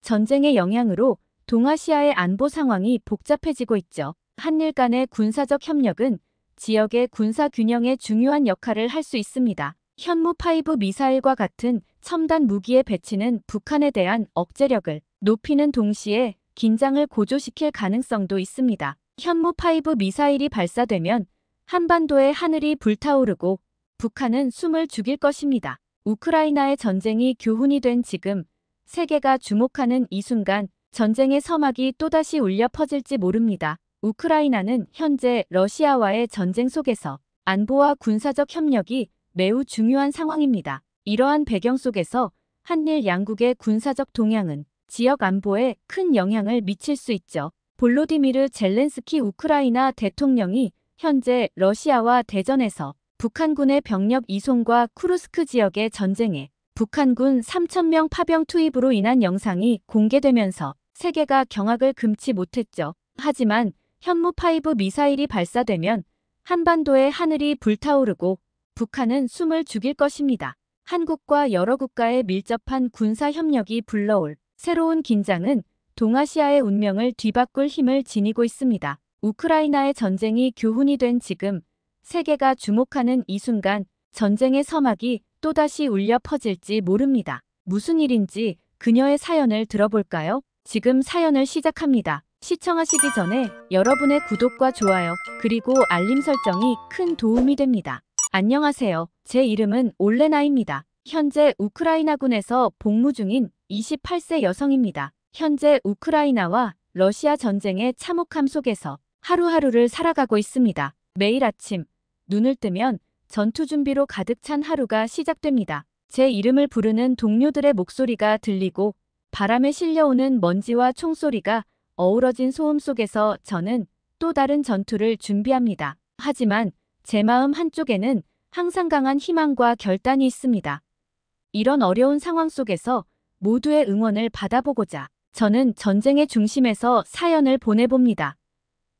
전쟁의 영향으로 동아시아의 안보 상황이 복잡해지고 있죠. 한일 간의 군사적 협력은 지역의 군사 균형에 중요한 역할을 할 수 있습니다. 현무5 미사일과 같은 첨단 무기의 배치는 북한에 대한 억제력을 높이는 동시에 긴장을 고조시킬 가능성도 있습니다. 현무5 미사일이 발사되면 한반도의 하늘이 불타오르고 북한은 숨을 죽일 것입니다. 우크라이나의 전쟁이 교훈이 된 지금 세계가 주목하는 이 순간 전쟁의 서막이 또다시 울려 퍼질지 모릅니다. 우크라이나는 현재 러시아와의 전쟁 속에서 안보와 군사적 협력이 매우 중요한 상황입니다. 이러한 배경 속에서 한일 양국의 군사적 동향은 지역 안보에 큰 영향을 미칠 수 있죠. 볼로디미르 젤렌스키 우크라이나 대통령이 현재 러시아와 대전에서 북한군의 병력 이송과 쿠르스크 지역의 전쟁에 북한군 3,000명 파병 투입으로 인한 영상이 공개되면서 세계가 경악을 금치 못했죠. 하지만 현무5 미사일이 발사되면 한반도의 하늘이 불타오르고 북한은 숨을 죽일 것입니다. 한국과 여러 국가의 밀접한 군사 협력이 불러올 새로운 긴장은 동아시아의 운명을 뒤바꿀 힘을 지니고 있습니다. 우크라이나의 전쟁이 교훈이 된 지금 세계가 주목하는 이 순간 전쟁의 서막이 또다시 울려 퍼질지 모릅니다. 무슨 일인지 그녀의 사연을 들어볼까요? 지금 사연을 시작합니다. 시청하시기 전에 여러분의 구독과 좋아요 그리고 알림 설정이 큰 도움이 됩니다. 안녕하세요. 제 이름은 올레나입니다. 현재 우크라이나군에서 복무 중인 28세 여성입니다. 현재 우크라이나와 러시아 전쟁의 참혹함 속에서 하루하루를 살아가고 있습니다. 매일 아침 눈을 뜨면 전투 준비로 가득 찬 하루가 시작됩니다. 제 이름을 부르는 동료들의 목소리가 들리고 바람에 실려오는 먼지와 총소리가 어우러진 소음 속에서 저는 또 다른 전투를 준비합니다. 하지만 제 마음 한쪽에는 항상 강한 희망과 결단이 있습니다. 이런 어려운 상황 속에서 모두의 응원을 받아보고자 저는 전쟁의 중심에서 사연을 보내봅니다.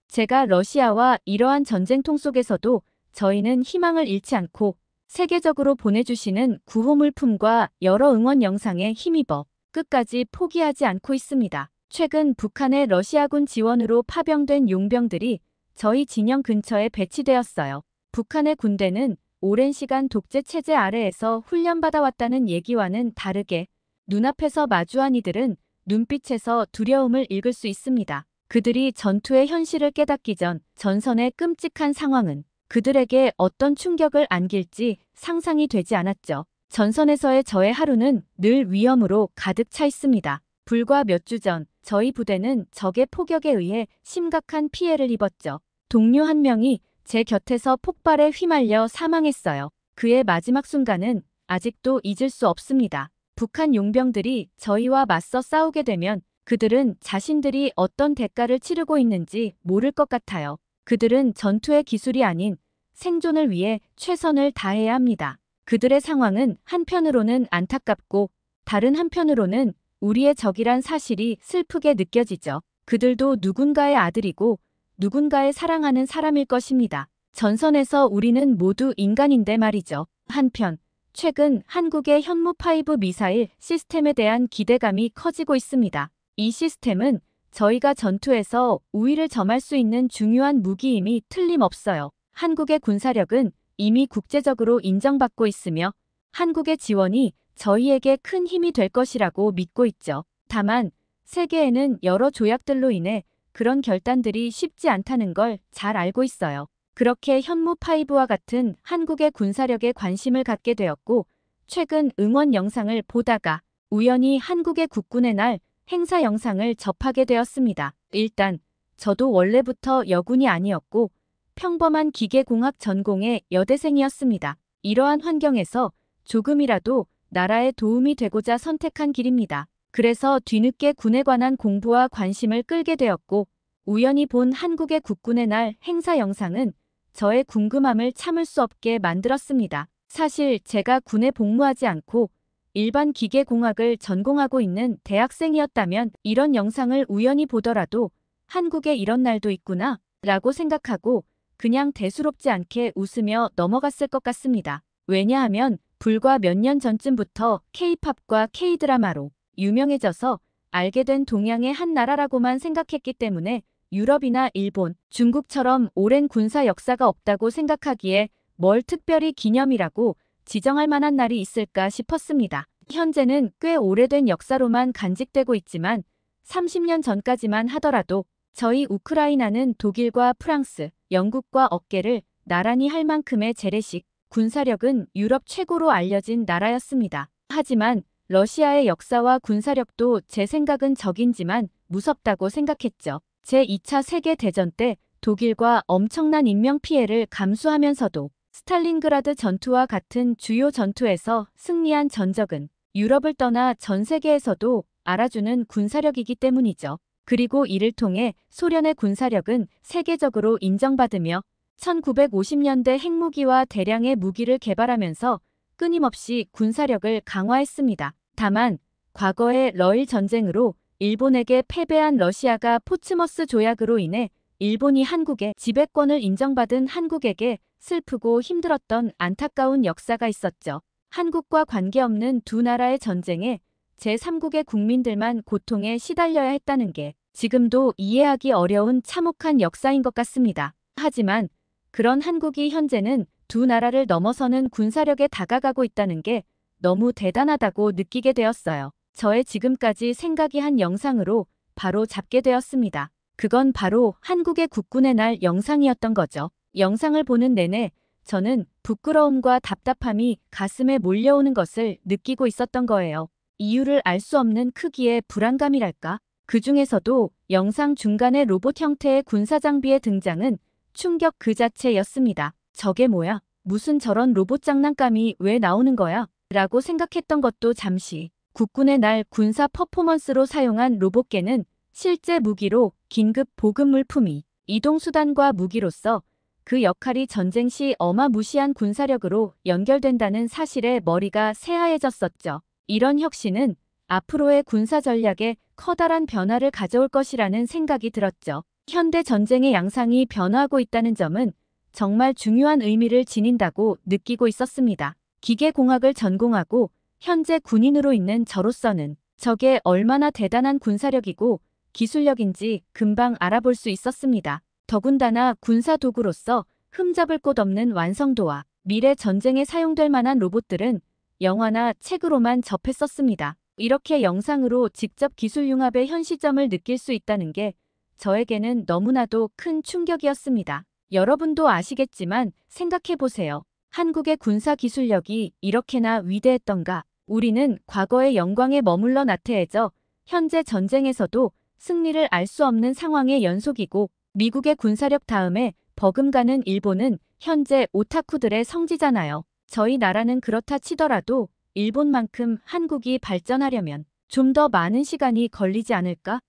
제가 러시아와 이러한 전쟁통 속에서도 저희는 희망을 잃지 않고 세계적으로 보내주시는 구호물품과 여러 응원 영상에 힘입어 끝까지 포기하지 않고 있습니다. 최근 북한의 러시아군 지원으로 파병된 용병들이 저희 진영 근처에 배치되었어요. 북한의 군대는 오랜 시간 독재 체제 아래에서 훈련받아왔다는 얘기와는 다르게 눈앞에서 마주한 이들은 눈빛에서 두려움을 읽을 수 있습니다. 그들이 전투의 현실을 깨닫기 전 전선의 끔찍한 상황은 그들에게 어떤 충격을 안길지 상상이 되지 않았죠. 전선에서의 저의 하루는 늘 위험으로 가득 차 있습니다. 불과 몇 주 전 저희 부대는 적의 포격에 의해 심각한 피해를 입었죠. 동료 한 명이 제 곁에서 폭발에 휘말려 사망했어요. 그의 마지막 순간은 아직도 잊을 수 없습니다. 북한 용병들이 저희와 맞서 싸우게 되면 그들은 자신들이 어떤 대가를 치르고 있는지 모를 것 같아요. 그들은 전투의 기술이 아닌 생존을 위해 최선을 다해야 합니다. 그들의 상황은 한편으로는 안타깝고 다른 한편으로는 우리의 적이란 사실이 슬프게 느껴지죠. 그들도 누군가의 아들이고 누군가의 사랑하는 사람일 것입니다. 전선에서 우리는 모두 인간인데 말이죠. 한편 최근 한국의 현무5 미사일 시스템에 대한 기대감이 커지고 있습니다. 이 시스템은 저희가 전투에서 우위를 점할 수 있는 중요한 무기임이 틀림없어요. 한국의 군사력은 이미 국제적으로 인정받고 있으며 한국의 지원이 저희에게 큰 힘이 될 것이라고 믿고 있죠. 다만 세계에는 여러 조약들로 인해 그런 결단들이 쉽지 않다는 걸 잘 알고 있어요. 그렇게 현무5와 같은 한국의 군사력에 관심을 갖게 되었고 최근 응원 영상을 보다가 우연히 한국의 국군의 날 행사 영상을 접하게 되었습니다. 일단 저도 원래부터 여군이 아니었고 평범한 기계공학 전공의 여대생이었습니다. 이러한 환경에서 조금이라도 나라에 도움이 되고자 선택한 길입니다. 그래서 뒤늦게 군에 관한 공부와 관심을 끌게 되었고 우연히 본 한국의 국군의 날 행사 영상은 저의 궁금함을 참을 수 없게 만들었습니다. 사실 제가 군에 복무하지 않고 일반 기계공학을 전공하고 있는 대학생이었다면 이런 영상을 우연히 보더라도 한국에 이런 날도 있구나 라고 생각하고 그냥 대수롭지 않게 웃으며 넘어갔을 것 같습니다. 왜냐하면 불과 몇 년 전쯤부터 K-팝과 K-드라마로 유명해져서 알게 된 동양의 한 나라라고만 생각했기 때문에 유럽이나 일본, 중국처럼 오랜 군사 역사가 없다고 생각하기에 뭘 특별히 기념이라고 지정할 만한 날이 있을까 싶었습니다. 현재는 꽤 오래된 역사로만 간직되고 있지만 30년 전까지만 하더라도 저희 우크라이나는 독일과 프랑스, 영국과 어깨를 나란히 할 만큼의 재래식 군사력은 유럽 최고로 알려진 나라였습니다. 하지만 러시아의 역사와 군사력도 제 생각은 적인지만 무섭다고 생각했죠. 제2차 세계대전 때 독일과 엄청난 인명피해를 감수하면서도 스탈린그라드 전투와 같은 주요 전투에서 승리한 전적은 유럽을 떠나 전 세계에서도 알아주는 군사력이기 때문이죠. 그리고 이를 통해 소련의 군사력은 세계적으로 인정받으며 1950년대 핵무기와 대량의 무기를 개발하면서 끊임없이 군사력을 강화했습니다. 다만 과거의 러일 전쟁으로 일본에게 패배한 러시아가 포츠머스 조약으로 인해 일본이 한국의 지배권을 인정받은 한국에게 슬프고 힘들었던 안타까운 역사가 있었죠. 한국과 관계없는 두 나라의 전쟁에 제3국의 국민들만 고통에 시달려야 했다는 게 지금도 이해하기 어려운 참혹한 역사인 것 같습니다. 하지만 그런 한국이 현재는 두 나라를 넘어서는 군사력에 다가가고 있다는 게 너무 대단하다고 느끼게 되었어요. 저의 지금까지 생각이 한 영상으로 바로 잡게 되었습니다. 그건 바로 한국의 국군의 날 영상이었던 거죠. 영상을 보는 내내 저는 부끄러움과 답답함이 가슴에 몰려오는 것을 느끼고 있었던 거예요. 이유를 알 수 없는 크기의 불안감이랄까? 그 중에서도 영상 중간에 로봇 형태의 군사장비의 등장은 충격 그 자체였습니다. 저게 뭐야? 무슨 저런 로봇 장난감이 왜 나오는 거야? 라고 생각했던 것도 잠시. 국군의 날 군사 퍼포먼스로 사용한 로봇개는 실제 무기로 긴급 보급 물품이 이동수단과 무기로서 그 역할이 전쟁 시 어마무시한 군사력으로 연결된다는 사실에 머리가 새하얘졌었죠. 이런 혁신은 앞으로의 군사 전략에 커다란 변화를 가져올 것이라는 생각이 들었죠. 현대 전쟁의 양상이 변화하고 있다는 점은 정말 중요한 의미를 지닌다고 느끼고 있었습니다. 기계공학을 전공하고 현재 군인으로 있는 저로서는 저게 얼마나 대단한 군사력이고 기술력인지 금방 알아볼 수 있었습니다. 더군다나 군사도구로서 흠잡을 곳 없는 완성도와 미래 전쟁에 사용될 만한 로봇들은 영화나 책으로만 접했었습니다. 이렇게 영상으로 직접 기술 융합의 현 시점을 느낄 수 있다는 게 저에게는 너무나도 큰 충격이었습니다. 여러분도 아시겠지만 생각해보세요. 한국의 군사 기술력이 이렇게나 위대했던가? 우리는 과거의 영광에 머물러 나태해져 현재 전쟁에서도 승리를 알 수 없는 상황의 연속이고 미국의 군사력 다음에 버금가는 일본은 현재 오타쿠들의 성지잖아요. 저희 나라는 그렇다 치더라도 일본만큼 한국이 발전하려면 좀 더 많은 시간이 걸리지 않을까?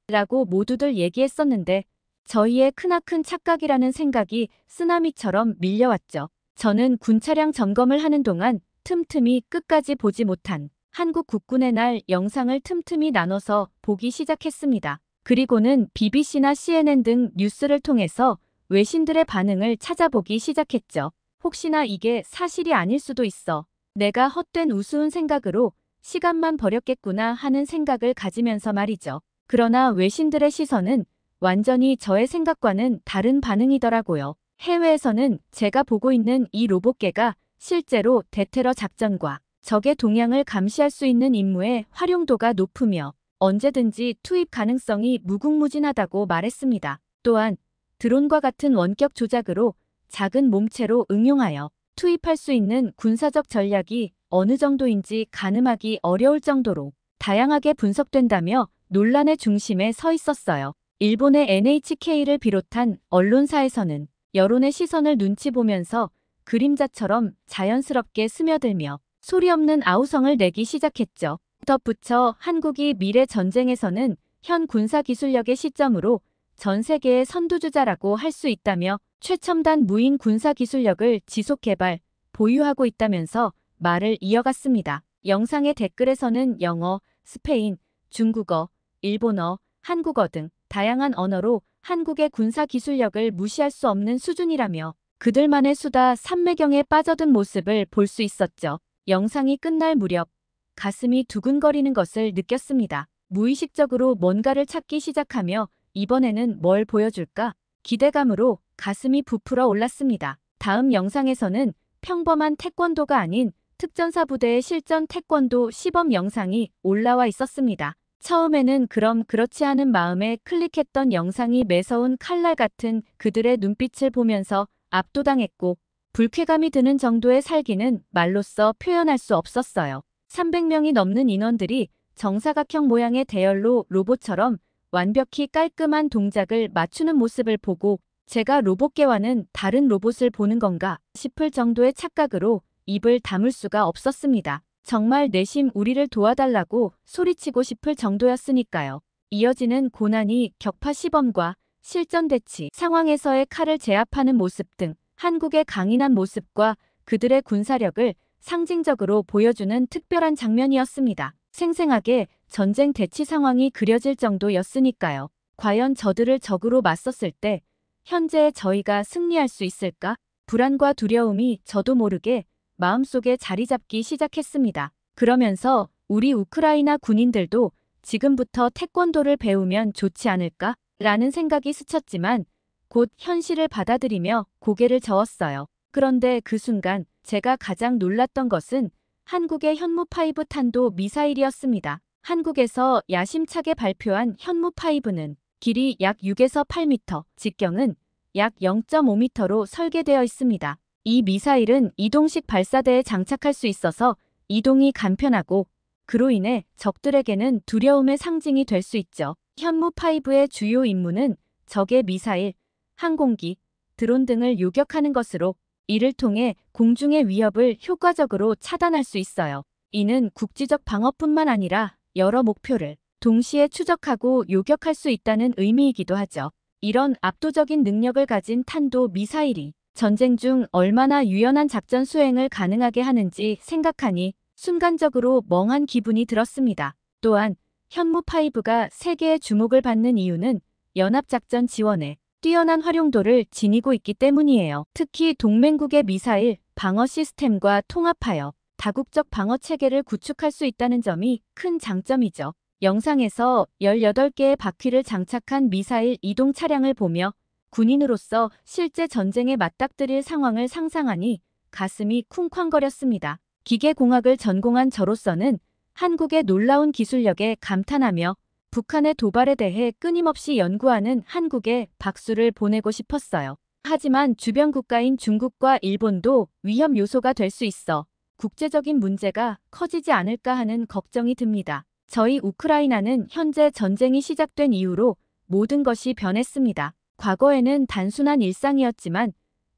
라고 모두들 얘기했었는데 저희의 크나큰 착각이라는 생각이 쓰나미처럼 밀려왔죠. 저는 군차량 점검을 하는 동안 틈틈이 끝까지 보지 못한 한국 국군의 날 영상을 틈틈이 나눠서 보기 시작했습니다. 그리고는 BBC나 CNN 등 뉴스를 통해서 외신들의 반응을 찾아보기 시작했죠. 혹시나 이게 사실이 아닐 수도 있어. 내가 헛된 우스운 생각으로 시간만 버렸겠구나 하는 생각을 가지면서 말이죠. 그러나 외신들의 시선은 완전히 저의 생각과는 다른 반응이더라고요. 해외에서는 제가 보고 있는 이 로봇개가 실제로 대테러 작전과 적의 동향을 감시할 수 있는 임무의 활용도가 높으며 언제든지 투입 가능성이 무궁무진하다고 말했습니다. 또한 드론과 같은 원격 조작으로 작은 몸체로 응용하여 투입할 수 있는 군사적 전략이 어느 정도인지 가늠하기 어려울 정도로 다양하게 분석된다며 논란의 중심에 서 있었어요. 일본의 NHK를 비롯한 언론사에서는 여론의 시선을 눈치 보면서 그림자처럼 자연스럽게 스며들며 소리 없는 아우성을 내기 시작했죠. 덧붙여 한국이 미래 전쟁에서는 현 군사기술력의 시점으로 전 세계의 선두주자라고 할 수 있다며 최첨단 무인 군사기술력을 지속 개발, 보유하고 있다면서 말을 이어갔습니다. 영상의 댓글에서는 영어, 스페인, 중국어, 일본어, 한국어 등 다양한 언어로 한국의 군사기술력을 무시할 수 없는 수준이라며 그들만의 수다 삼매경에 빠져든 모습을 볼 수 있었죠. 영상이 끝날 무렵 가슴이 두근거리는 것을 느꼈습니다. 무의식적으로 뭔가를 찾기 시작하며 이번에는 뭘 보여줄까? 기대감으로 가슴이 부풀어 올랐습니다. 다음 영상에서는 평범한 태권도가 아닌 특전사 부대의 실전 태권도 시범 영상이 올라와 있었습니다. 처음에는 그럼 그렇지 않은 마음에 클릭했던 영상이 매서운 칼날 같은 그들의 눈빛을 보면서 압도당했고 불쾌감이 드는 정도의 살기는 말로써 표현할 수 없었어요. 300명이 넘는 인원들이 정사각형 모양의 대열로 로봇처럼 완벽히 깔끔한 동작을 맞추는 모습을 보고 제가 로봇계와는 다른 로봇을 보는 건가 싶을 정도의 착각으로 입을 다물 수가 없었습니다. 정말 내심 우리를 도와달라고 소리치고 싶을 정도였으니까요. 이어지는 고난이 격파 시범과 실전 대치 상황에서의 칼을 제압하는 모습 등 한국의 강인한 모습과 그들의 군사력을 상징적으로 보여주는 특별한 장면이었습니다. 생생하게 전쟁 대치 상황이 그려질 정도였으니까요. 과연 저들을 적으로 맞섰을 때 현재의 저희가 승리할 수 있을까? 불안과 두려움이 저도 모르게 마음속에 자리 잡기 시작했습니다. 그러면서 우리 우크라이나 군인들도 지금부터 태권도를 배우면 좋지 않을까? 라는 생각이 스쳤지만 곧 현실을 받아들이며 고개를 저었어요. 그런데 그 순간 제가 가장 놀랐던 것은 한국의 현무5 탄도 미사일이었습니다. 한국에서 야심차게 발표한 현무5는 길이 약 6에서 8m, 직경은 약 0.5m로 설계되어 있습니다. 이 미사일은 이동식 발사대에 장착할 수 있어서 이동이 간편하고 그로 인해 적들에게는 두려움의 상징이 될 수 있죠. 현무5의 주요 임무는 적의 미사일, 항공기, 드론 등을 요격하는 것으로 이를 통해 공중의 위협을 효과적으로 차단할 수 있어요. 이는 국지적 방어뿐만 아니라 여러 목표를 동시에 추적하고 요격할 수 있다는 의미이기도 하죠. 이런 압도적인 능력을 가진 탄도 미사일이 전쟁 중 얼마나 유연한 작전 수행을 가능하게 하는지 생각하니 순간적으로 멍한 기분이 들었습니다. 또한 현무5가 세계의 주목을 받는 이유는 연합작전 지원에 뛰어난 활용도를 지니고 있기 때문이에요. 특히 동맹국의 미사일 방어 시스템과 통합하여 다국적 방어 체계를 구축할 수 있다는 점이 큰 장점이죠. 영상에서 18개의 바퀴를 장착한 미사일 이동 차량을 보며 군인으로서 실제 전쟁에 맞닥뜨릴 상황을 상상하니 가슴이 쿵쾅거렸습니다. 기계공학을 전공한 저로서는 한국의 놀라운 기술력에 감탄하며 북한의 도발에 대해 끊임없이 연구하는 한국에 박수를 보내고 싶었어요. 하지만 주변 국가인 중국과 일본도 위험 요소가 될 수 있어 국제적인 문제가 커지지 않을까 하는 걱정이 듭니다. 저희 우크라이나는 현재 전쟁이 시작된 이후로 모든 것이 변했습니다. 과거에는 단순한 일상이었지만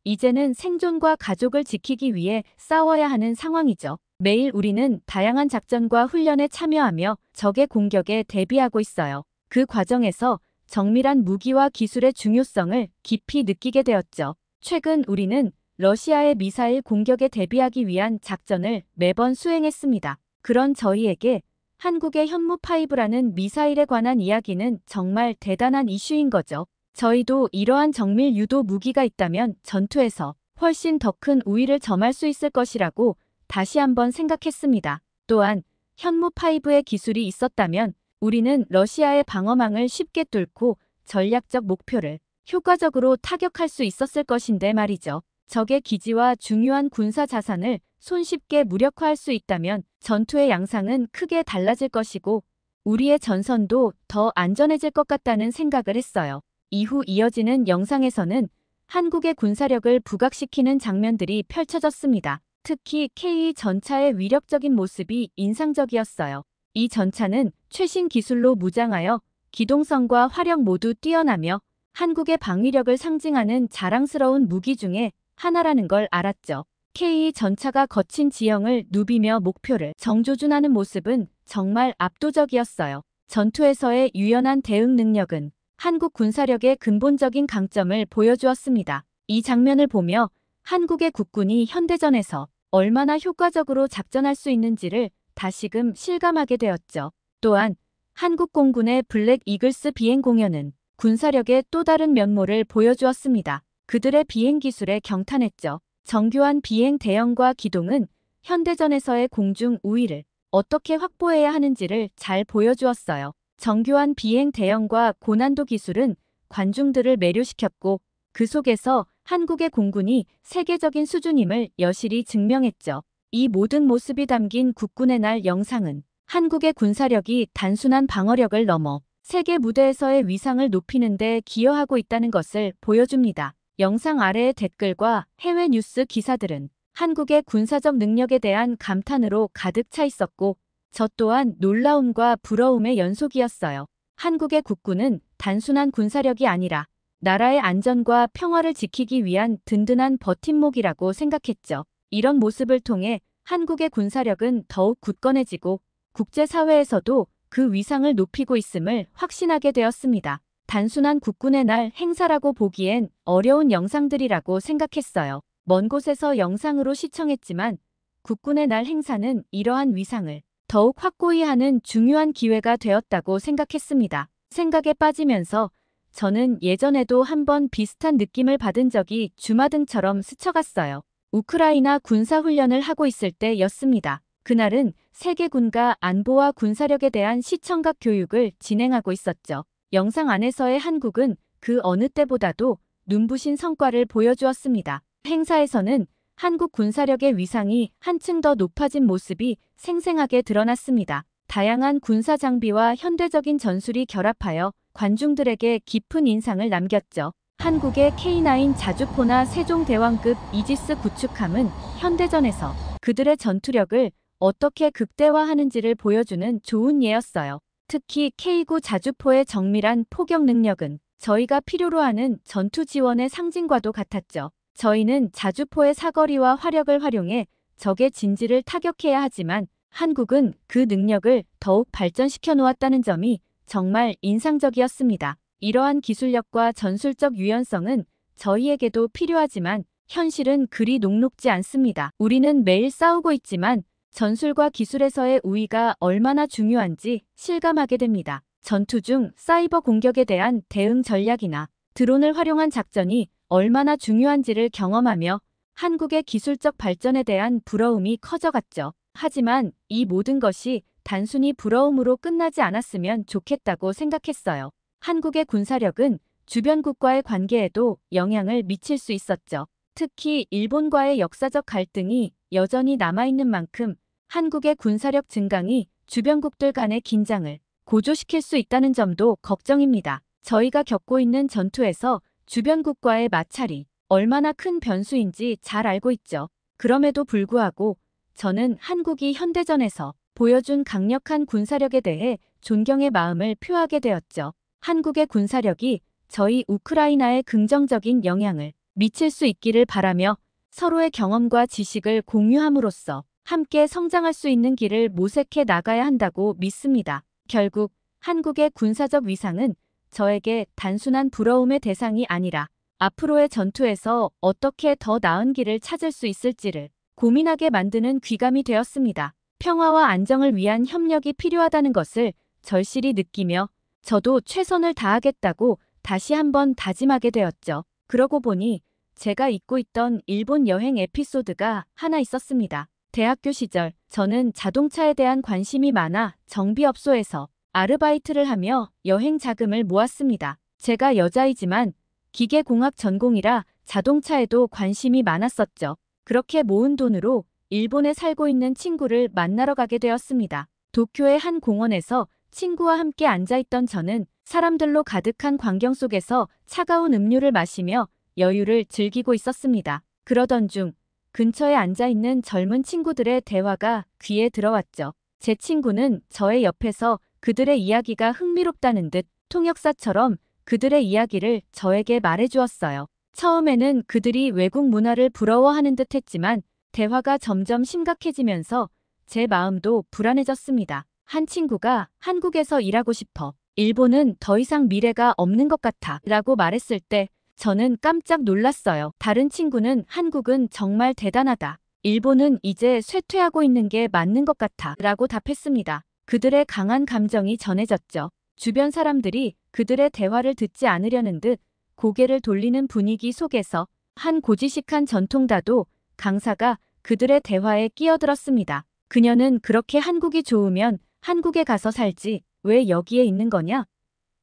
이제는 생존과 가족을 지키기 위해 싸워야 하는 상황이죠. 매일 우리는 다양한 작전과 훈련에 참여하며 적의 공격에 대비하고 있어요. 그 과정에서 정밀한 무기와 기술의 중요성을 깊이 느끼게 되었죠. 최근 우리는 러시아의 미사일 공격에 대비하기 위한 작전을 매번 수행했습니다. 그런 저희에게 한국의 현무5라는 미사일에 관한 이야기는 정말 대단한 이슈인 거죠. 저희도 이러한 정밀 유도 무기가 있다면 전투에서 훨씬 더 큰 우위를 점할 수 있을 것이라고 다시 한번 생각했습니다. 또한 현무5의 기술이 있었다면 우리는 러시아의 방어망을 쉽게 뚫고 전략적 목표를 효과적으로 타격할 수 있었을 것인데 말이죠. 적의 기지와 중요한 군사 자산을 손쉽게 무력화할 수 있다면 전투의 양상은 크게 달라질 것이고 우리의 전선도 더 안전해질 것 같다는 생각을 했어요. 이후 이어지는 영상에서는 한국의 군사력을 부각시키는 장면들이 펼쳐졌습니다. 특히 K 전차의 위력적인 모습이 인상적이었어요. 이 전차는 최신 기술로 무장하여 기동성과 화력 모두 뛰어나며 한국의 방위력을 상징하는 자랑스러운 무기 중에 하나라는 걸 알았죠. K 전차가 거친 지형을 누비며 목표를 정조준하는 모습은 정말 압도적이었어요. 전투에서의 유연한 대응 능력은 한국 군사력의 근본적인 강점을 보여주었습니다. 이 장면을 보며 한국의 국군이 현대전에서 얼마나 효과적으로 작전할 수 있는지를 다시금 실감하게 되었죠. 또한 한국 공군의 블랙 이글스 비행 공연은 군사력의 또 다른 면모를 보여주었습니다. 그들의 비행 기술에 경탄했죠. 정교한 비행 대형과 기동은 현대전에서의 공중 우위를 어떻게 확보해야 하는지를 잘 보여주었어요. 정교한 비행 대형과 고난도 기술은 관중들을 매료시켰고 그 속에서 한국의 공군이 세계적인 수준임을 여실히 증명했죠. 이 모든 모습이 담긴 국군의 날 영상은 한국의 군사력이 단순한 방어력을 넘어 세계 무대에서의 위상을 높이는 데 기여하고 있다는 것을 보여줍니다. 영상 아래의 댓글과 해외 뉴스 기사들은 한국의 군사적 능력에 대한 감탄으로 가득 차 있었고 저 또한 놀라움과 부러움의 연속이었어요. 한국의 국군은 단순한 군사력이 아니라 나라의 안전과 평화를 지키기 위한 든든한 버팀목이라고 생각했죠. 이런 모습을 통해 한국의 군사력은 더욱 굳건해지고 국제사회에서도 그 위상을 높이고 있음을 확신하게 되었습니다. 단순한 국군의 날 행사라고 보기엔 어려운 영상들이라고 생각했어요. 먼 곳에서 영상으로 시청했지만 국군의 날 행사는 이러한 위상을 더욱 확고히 하는 중요한 기회가 되었다고 생각했습니다. 생각에 빠지면서 저는 예전에도 한번 비슷한 느낌을 받은 적이 주마등처럼 스쳐갔어요. 우크라이나 군사훈련을 하고 있을 때였습니다. 그날은 세계군과 안보와 군사력에 대한 시청각 교육을 진행하고 있었죠. 영상 안에서의 한국은 그 어느 때보다도 눈부신 성과를 보여주었습니다. 행사에서는 한국 군사력의 위상이 한층 더 높아진 모습이 생생하게 드러났습니다. 다양한 군사 장비와 현대적인 전술이 결합하여 관중들에게 깊은 인상을 남겼죠. 한국의 K9 자주포나 세종대왕급 이지스 구축함은 현대전에서 그들의 전투력을 어떻게 극대화하는지를 보여주는 좋은 예였어요. 특히 K9 자주포의 정밀한 포격 능력은 저희가 필요로 하는 전투 지원의 상징과도 같았죠. 저희는 자주포의 사거리와 화력을 활용해 적의 진지를 타격해야 하지만 한국은 그 능력을 더욱 발전시켜 놓았다는 점이 정말 인상적이었습니다. 이러한 기술력과 전술적 유연성은 저희에게도 필요하지만 현실은 그리 녹록지 않습니다. 우리는 매일 싸우고 있지만 전술과 기술에서의 우위가 얼마나 중요한지 실감하게 됩니다. 전투 중 사이버 공격에 대한 대응 전략이나 드론을 활용한 작전이 얼마나 중요한지를 경험하며 한국의 기술적 발전에 대한 부러움이 커져갔죠. 하지만 이 모든 것이 단순히 부러움으로 끝나지 않았으면 좋겠다고 생각했어요. 한국의 군사력은 주변국과의 관계에도 영향을 미칠 수 있었죠. 특히 일본과의 역사적 갈등이 여전히 남아있는 만큼 한국의 군사력 증강이 주변국들 간의 긴장을 고조시킬 수 있다는 점도 걱정입니다. 저희가 겪고 있는 전투에서 주변국과의 마찰이 얼마나 큰 변수인지 잘 알고 있죠. 그럼에도 불구하고 저는 한국이 현대전에서 보여준 강력한 군사력에 대해 존경의 마음을 표하게 되었죠. 한국의 군사력이 저희 우크라이나에 긍정적인 영향을 미칠 수 있기를 바라며 서로의 경험과 지식을 공유함으로써 함께 성장할 수 있는 길을 모색해 나가야 한다고 믿습니다. 결국 한국의 군사적 위상은 저에게 단순한 부러움의 대상이 아니라 앞으로의 전투에서 어떻게 더 나은 길을 찾을 수 있을지를 고민하게 만드는 귀감이 되었습니다. 평화와 안정을 위한 협력이 필요하다는 것을 절실히 느끼며 저도 최선을 다하겠다고 다시 한번 다짐하게 되었죠. 그러고 보니 제가 잊고 있던 일본 여행 에피소드가 하나 있었습니다. 대학교 시절 저는 자동차에 대한 관심이 많아 정비업소에서 아르바이트를 하며 여행 자금을 모았습니다. 제가 여자이지만 기계공학 전공이라 자동차에도 관심이 많았었죠. 그렇게 모은 돈으로 일본에 살고 있는 친구를 만나러 가게 되었습니다. 도쿄의 한 공원에서 친구와 함께 앉아있던 저는 사람들로 가득한 광경 속에서 차가운 음료를 마시며 여유를 즐기고 있었습니다. 그러던 중 근처에 앉아있는 젊은 친구들의 대화가 귀에 들어왔죠. 제 친구는 저의 옆에서 그들의 이야기가 흥미롭다는 듯 통역사처럼 그들의 이야기를 저에게 말해주었어요. 처음에는 그들이 외국 문화를 부러워하는 듯 했지만 대화가 점점 심각해지면서 제 마음도 불안해졌습니다. 한 친구가 한국에서 일하고 싶어. 일본은 더 이상 미래가 없는 것 같아 라고 말했을 때 저는 깜짝 놀랐어요. 다른 친구는 한국은 정말 대단하다. 일본은 이제 쇠퇴하고 있는 게 맞는 것 같아 라고 답했습니다. 그들의 강한 감정이 전해졌죠. 주변 사람들이 그들의 대화를 듣지 않으려는 듯 고개를 돌리는 분위기 속에서 한 고지식한 전통다도 강사가 그들의 대화에 끼어들었습니다. 그녀는 그렇게 한국이 좋으면 한국에 가서 살지 왜 여기에 있는 거냐?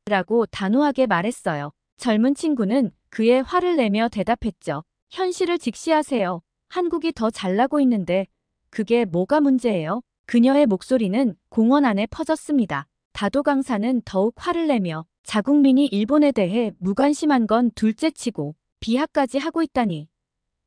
라고 단호하게 말했어요. 젊은 친구는 그의 화를 내며 대답했죠. 현실을 직시하세요. 한국이 더 잘나고 있는데 그게 뭐가 문제예요? 그녀의 목소리는 공원 안에 퍼졌습니다. 다도 강사는 더욱 화를 내며 자국민이 일본에 대해 무관심한 건 둘째치고 비하까지 하고 있다니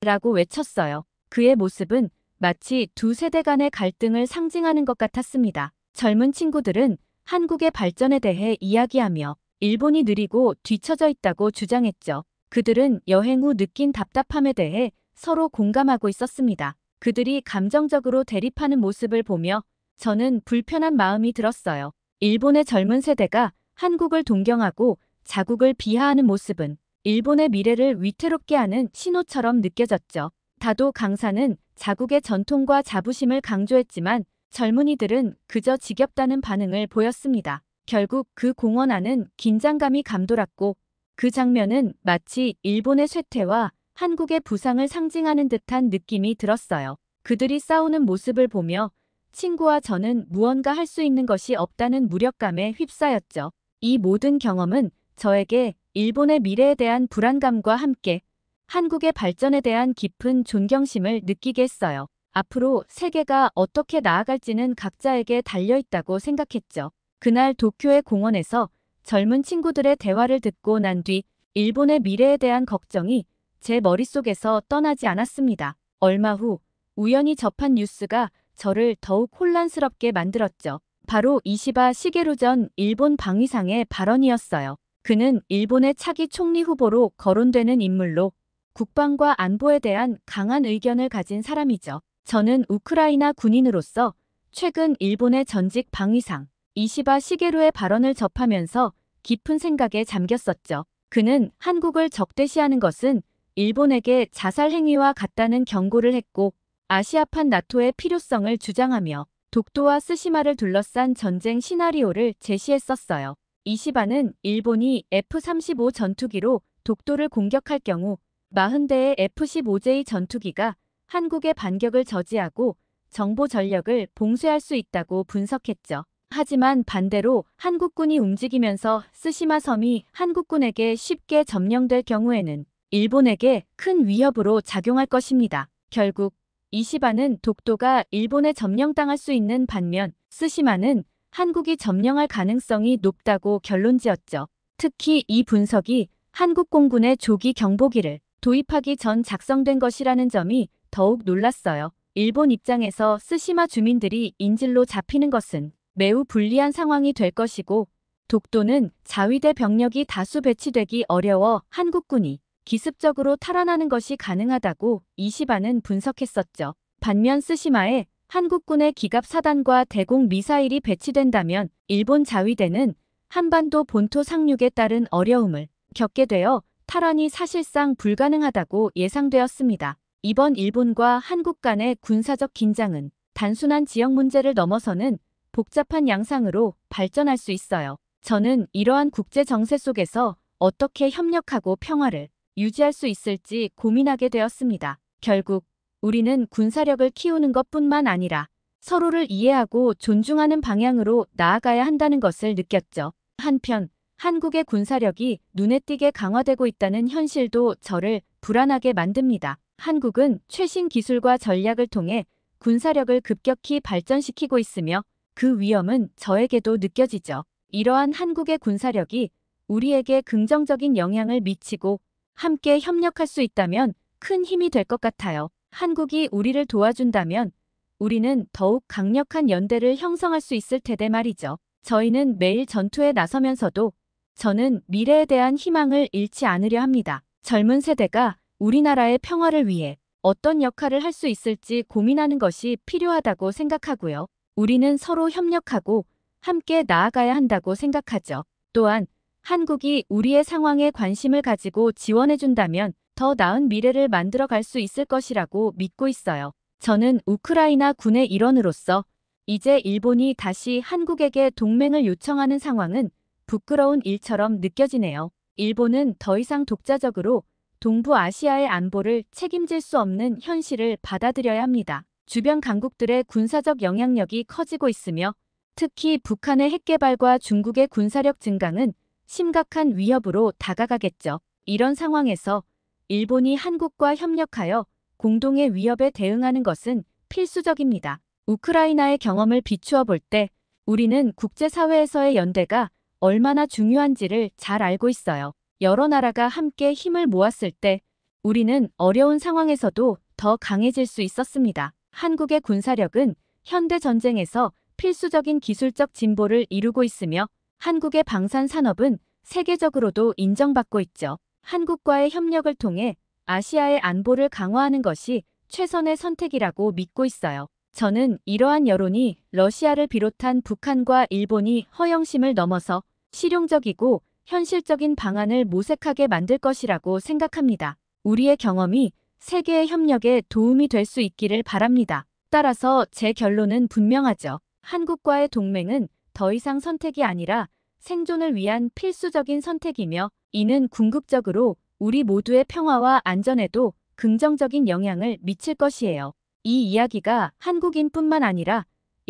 라고 외쳤어요. 그의 모습은 마치 두 세대 간의 갈등을 상징하는 것 같았습니다. 젊은 친구들은 한국의 발전에 대해 이야기하며 일본이 느리고 뒤처져 있다고 주장했죠. 그들은 여행 후 느낀 답답함에 대해 서로 공감하고 있었습니다. 그들이 감정적으로 대립하는 모습을 보며 저는 불편한 마음이 들었어요. 일본의 젊은 세대가 한국을 동경하고 자국을 비하하는 모습은 일본의 미래를 위태롭게 하는 신호처럼 느껴졌죠. 다도 강사는 자국의 전통과 자부심을 강조했지만 젊은이들은 그저 지겹다는 반응을 보였습니다. 결국 그 공원 안은 긴장감이 감돌았고 그 장면은 마치 일본의 쇠퇴와 한국의 부상을 상징하는 듯한 느낌이 들었어요. 그들이 싸우는 모습을 보며 친구와 저는 무언가 할 수 있는 것이 없다는 무력감에 휩싸였죠. 이 모든 경험은 저에게 일본의 미래에 대한 불안감과 함께 한국의 발전에 대한 깊은 존경심을 느끼게 했어요. 앞으로 세계가 어떻게 나아갈지는 각자에게 달려있다고 생각했죠. 그날 도쿄의 공원에서 젊은 친구들의 대화를 듣고 난 뒤 일본의 미래에 대한 걱정이 제 머릿속에서 떠나지 않았습니다. 얼마 후 우연히 접한 뉴스가 저를 더욱 혼란스럽게 만들었죠. 바로 이시바 시게루 전 일본 방위상의 발언이었어요. 그는 일본의 차기 총리 후보로 거론되는 인물로 국방과 안보에 대한 강한 의견을 가진 사람이죠. 저는 우크라이나 군인으로서 최근 일본의 전직 방위상 이시바 시게루의 발언을 접하면서 깊은 생각에 잠겼었죠. 그는 한국을 적대시하는 것은 일본에게 자살 행위와 같다는 경고를 했고 아시아판 나토의 필요성을 주장하며 독도와 스시마를 둘러싼 전쟁 시나리오를 제시했었어요. 이시바는 일본이 F-35 전투기로 독도를 공격할 경우 40대의 F-15J 전투기가 한국의 반격을 저지하고 정보 전력을 봉쇄할 수 있다고 분석했죠. 하지만 반대로 한국군이 움직이면서 스시마 섬이 한국군에게 쉽게 점령될 경우에는 일본에게 큰 위협으로 작용할 것입니다. 결국 이시바는 독도가 일본에 점령당할 수 있는 반면 스시마는 한국이 점령할 가능성이 높다고 결론지었죠. 특히 이 분석이 한국 공군의 조기 경보기를 도입하기 전 작성된 것이라는 점이 더욱 놀랐어요. 일본 입장에서 스시마 주민들이 인질로 잡히는 것은 매우 불리한 상황이 될 것이고 독도는 자위대 병력이 다수 배치되기 어려워 한국군이 기습적으로 탈환하는 것이 가능하다고 이시바는 분석했었죠. 반면 스시마에 한국군의 기갑사단과 대공 미사일이 배치된다면 일본 자위대는 한반도 본토 상륙에 따른 어려움을 겪게 되어 탈환이 사실상 불가능하다고 예상되었습니다. 이번 일본과 한국 간의 군사적 긴장은 단순한 지역 문제를 넘어서는 복잡한 양상으로 발전할 수 있어요. 저는 이러한 국제 정세 속에서 어떻게 협력하고 평화를 유지할 수 있을지 고민하게 되었습니다. 결국 우리는 군사력을 키우는 것뿐만 아니라 서로를 이해하고 존중하는 방향으로 나아가야 한다는 것을 느꼈죠. 한편 한국의 군사력이 눈에 띄게 강화되고 있다는 현실도 저를 불안하게 만듭니다. 한국은 최신 기술과 전략을 통해 군사력을 급격히 발전시키고 있으며 그 위험은 저에게도 느껴지죠. 이러한 한국의 군사력이 우리에게 긍정적인 영향을 미치고 함께 협력할 수 있다면 큰 힘이 될 것 같아요. 한국이 우리를 도와준다면 우리는 더욱 강력한 연대를 형성할 수 있을 테데 말이죠. 저희는 매일 전투에 나서면서도 저는 미래에 대한 희망을 잃지 않으려 합니다. 젊은 세대가 우리나라의 평화를 위해 어떤 역할을 할 수 있을지 고민하는 것이 필요하다고 생각하고요. 우리는 서로 협력하고 함께 나아가야 한다고 생각하죠. 또한 한국이 우리의 상황에 관심을 가지고 지원해준다면 더 나은 미래를 만들어갈 수 있을 것이라고 믿고 있어요. 저는 우크라이나 군의 일원으로서 이제 일본이 다시 한국에게 동맹을 요청하는 상황은 부끄러운 일처럼 느껴지네요. 일본은 더 이상 독자적으로 동부아시아의 안보를 책임질 수 없는 현실을 받아들여야 합니다. 주변 강국들의 군사적 영향력이 커지고 있으며 특히 북한의 핵개발과 중국의 군사력 증강은 심각한 위협으로 다가가겠죠. 이런 상황에서 일본이 한국과 협력하여 공동의 위협에 대응하는 것은 필수적입니다. 우크라이나의 경험을 비추어 볼 때 우리는 국제사회에서의 연대가 얼마나 중요한지를 잘 알고 있어요. 여러 나라가 함께 힘을 모았을 때 우리는 어려운 상황에서도 더 강해질 수 있었습니다. 한국의 군사력은 현대 전쟁에서 필수적인 기술적 진보를 이루고 있으며 한국의 방산 산업은 세계적으로도 인정받고 있죠. 한국과의 협력을 통해 아시아의 안보를 강화하는 것이 최선의 선택이라고 믿고 있어요. 저는 이러한 여론이 러시아를 비롯한 북한과 일본이 허영심을 넘어서 실용적이고 현실적인 방안을 모색하게 만들 것이라고 생각합니다. 우리의 경험이 세계의 협력에 도움이 될 수 있기를 바랍니다. 따라서 제 결론은 분명하죠. 한국과의 동맹은 더 이상 선택이 아니라 생존을 위한 필수적인 선택이며 이는 궁극적으로 우리 모두의 평화와 안전에도 긍정적인 영향을 미칠 것이에요. 이 이야기가 한국인뿐만 아니라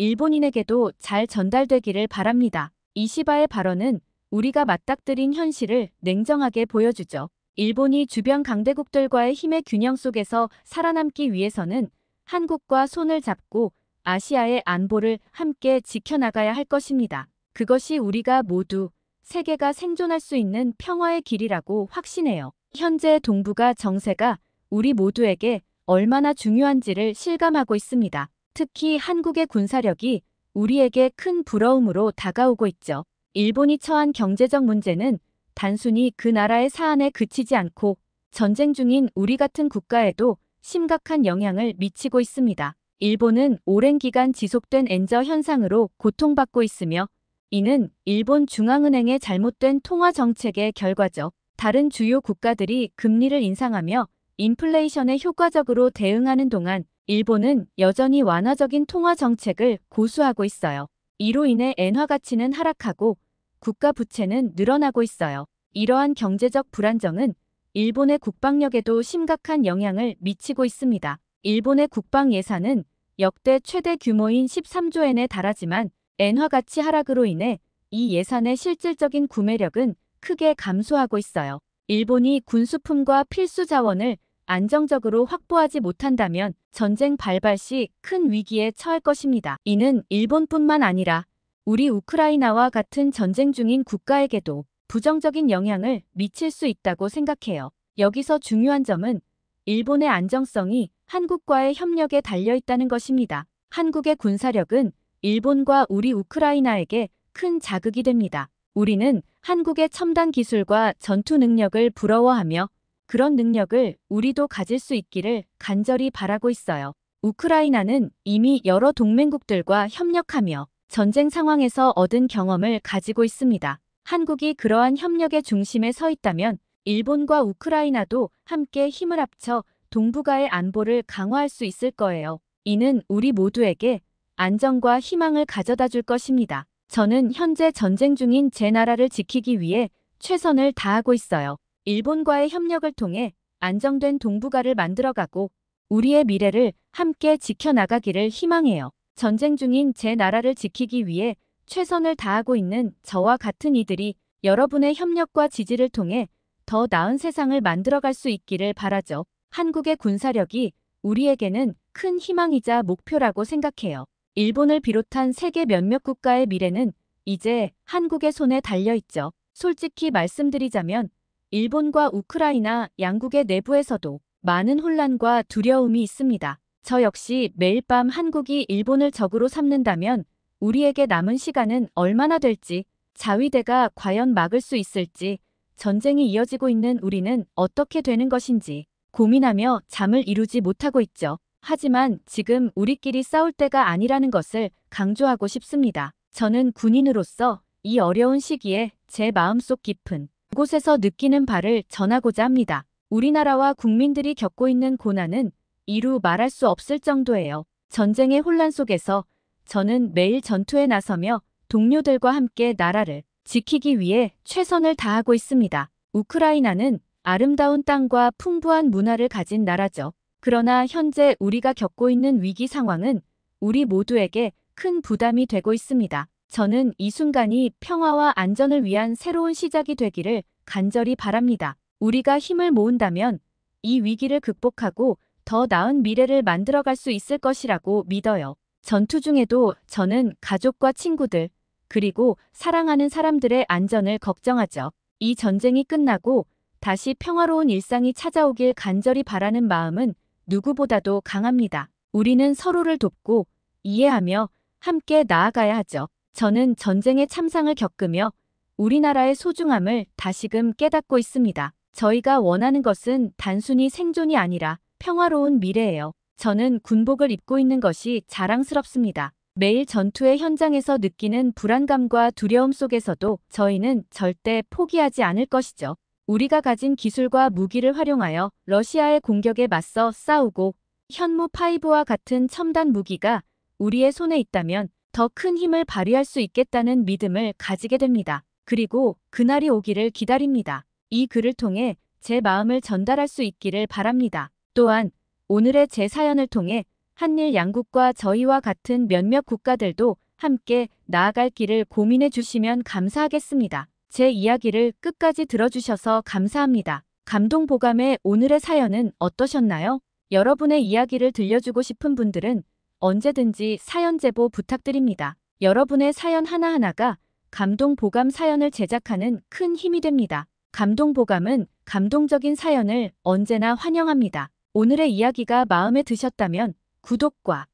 일본인에게도 잘 전달되기를 바랍니다. 이시바의 발언은 우리가 맞닥뜨린 현실을 냉정하게 보여주죠. 일본이 주변 강대국들과의 힘의 균형 속에서 살아남기 위해서는 한국과 손을 잡고 아시아의 안보를 함께 지켜나가야 할 것입니다. 그것이 우리가 모두 세계가 생존할 수 있는 평화의 길이라고 확신해요. 현재 동북아 정세가 우리 모두에게 얼마나 중요한지를 실감하고 있습니다. 특히 한국의 군사력이 우리에게 큰 부러움으로 다가오고 있죠. 일본이 처한 경제적 문제는 단순히 그 나라의 사안에 그치지 않고 전쟁 중인 우리 같은 국가에도 심각한 영향을 미치고 있습니다. 일본은 오랜 기간 지속된 엔저 현상으로 고통받고 있으며 이는 일본 중앙은행의 잘못된 통화 정책의 결과죠. 다른 주요 국가들이 금리를 인상하며 인플레이션에 효과적으로 대응하는 동안 일본은 여전히 완화적인 통화 정책을 고수하고 있어요. 이로 인해 엔화 가치는 하락하고 국가 부채는 늘어나고 있어요. 이러한 경제적 불안정은 일본의 국방력에도 심각한 영향을 미치고 있습니다. 일본의 국방 예산은 역대 최대 규모인 13조엔에 달하지만 엔화 가치 하락으로 인해 이 예산의 실질적인 구매력은 크게 감소하고 있어요. 일본이 군수품과 필수 자원을 안정적으로 확보하지 못한다면 전쟁 발발 시 큰 위기에 처할 것입니다. 이는 일본뿐만 아니라 우리 우크라이나와 같은 전쟁 중인 국가에게도 부정적인 영향을 미칠 수 있다고 생각해요. 여기서 중요한 점은 일본의 안정성이 한국과의 협력에 달려 있다는 것입니다. 한국의 군사력은 일본과 우리 우크라이나에게 큰 자극이 됩니다. 우리는 한국의 첨단 기술과 전투 능력을 부러워하며 그런 능력을 우리도 가질 수 있기를 간절히 바라고 있어요. 우크라이나는 이미 여러 동맹국들과 협력하며 전쟁 상황에서 얻은 경험을 가지고 있습니다. 한국이 그러한 협력의 중심에 서 있다면 일본과 우크라이나도 함께 힘을 합쳐 동북아의 안보를 강화할 수 있을 거예요. 이는 우리 모두에게 안정과 희망을 가져다 줄 것입니다. 저는 현재 전쟁 중인 제 나라를 지키기 위해 최선을 다하고 있어요. 일본과의 협력을 통해 안정된 동북아를 만들어가고 우리의 미래를 함께 지켜나가기를 희망해요. 전쟁 중인 제 나라를 지키기 위해 최선을 다하고 있는 저와 같은 이들이 여러분의 협력과 지지를 통해 더 나은 세상을 만들어갈 수 있기를 바라죠. 한국의 군사력이 우리에게는 큰 희망이자 목표라고 생각해요. 일본을 비롯한 세계 몇몇 국가의 미래는 이제 한국의 손에 달려있죠. 솔직히 말씀드리자면 일본과 우크라이나 양국의 내부에서도 많은 혼란과 두려움이 있습니다. 저 역시 매일 밤 한국이 일본을 적으로 삼는다면 우리에게 남은 시간은 얼마나 될지, 자위대가 과연 막을 수 있을지, 전쟁이 이어지고 있는 우리는 어떻게 되는 것인지 고민하며 잠을 이루지 못하고 있죠. 하지만 지금 우리끼리 싸울 때가 아니라는 것을 강조하고 싶습니다. 저는 군인으로서 이 어려운 시기에 제 마음속 깊은 곳에서 느끼는 바를 전하고자 합니다. 우리나라와 국민들이 겪고 있는 고난은 이루 말할 수 없을 정도예요. 전쟁의 혼란 속에서 저는 매일 전투에 나서며 동료들과 함께 나라를 지키기 위해 최선을 다하고 있습니다. 우크라이나는 아름다운 땅과 풍부한 문화를 가진 나라죠. 그러나 현재 우리가 겪고 있는 위기 상황은 우리 모두에게 큰 부담이 되고 있습니다. 저는 이 순간이 평화와 안전을 위한 새로운 시작이 되기를 간절히 바랍니다. 우리가 힘을 모은다면 이 위기를 극복하고 더 나은 미래를 만들어갈 수 있을 것이라고 믿어요. 전투 중에도 저는 가족과 친구들, 그리고 사랑하는 사람들의 안전을 걱정하죠. 이 전쟁이 끝나고 다시 평화로운 일상이 찾아오길 간절히 바라는 마음은 누구보다도 강합니다. 우리는 서로를 돕고 이해하며 함께 나아가야 하죠. 저는 전쟁의 참상을 겪으며 우리나라의 소중함을 다시금 깨닫고 있습니다. 저희가 원하는 것은 단순히 생존이 아니라 평화로운 미래예요. 저는 군복을 입고 있는 것이 자랑스럽습니다. 매일 전투의 현장에서 느끼는 불안감과 두려움 속에서도 저희는 절대 포기하지 않을 것이죠. 우리가 가진 기술과 무기를 활용하여 러시아의 공격에 맞서 싸우고 현무5와 같은 첨단 무기가 우리의 손에 있다면 더 큰 힘을 발휘할 수 있겠다는 믿음을 가지게 됩니다. 그리고 그날이 오기를 기다립니다. 이 글을 통해 제 마음을 전달할 수 있기를 바랍니다. 또한 오늘의 제 사연을 통해 한일 양국과 저희와 같은 몇몇 국가들도 함께 나아갈 길을 고민해 주시면 감사하겠습니다. 제 이야기를 끝까지 들어주셔서 감사합니다. 감동보감의 오늘의 사연은 어떠셨나요? 여러분의 이야기를 들려주고 싶은 분들은 언제든지 사연 제보 부탁드립니다. 여러분의 사연 하나하나가 감동보감 사연을 제작하는 큰 힘이 됩니다. 감동보감은 감동적인 사연을 언제나 환영합니다. 오늘의 이야기가 마음에 드셨다면 구독과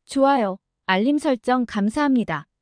좋아요, 알림 설정 감사합니다.